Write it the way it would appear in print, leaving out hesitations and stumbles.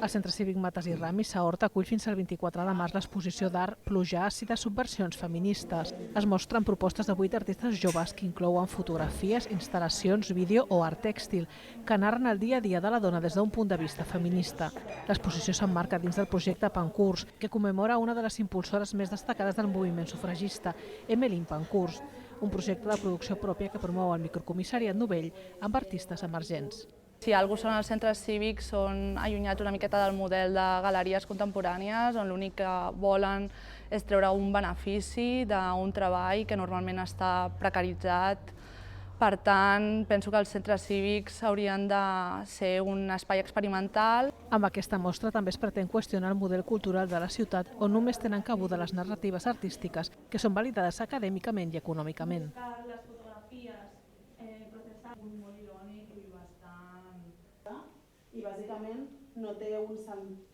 El Centre Cívic Mates i Ramis, a Horta, acull fins al 24 de març l'exposició d'art Pluja àcida subversions feministes. Es mostren propostes de 8 artistes joves que inclouen fotografies, instal·lacions, vídeo o art tèxtil, que narren el dia a dia de la dona des d'un punt de vista feminista. L'exposició s'emmarca dins del projecte Pancurs, que commemora una de les impulsores més destacades del moviment sufragista, Emmeline Pankhurst, un projecte de producció pròpia que promou el microcomissariat Novell amb artistes emergents. Si alguna cosa són els centres cívics, són allunyats una miqueta del model de galeries contemporànies, on l'únic que volen és treure un benefici d'un treball que normalment està precaritzat. Per tant, penso que els centres cívics haurien de ser un espai experimental. Amb aquesta mostra també es pretén qüestionar el model cultural de la ciutat, on només tenen cabuda les narratives artístiques, que són validades acadèmicament i econòmicament. I bàsicament no té un sentit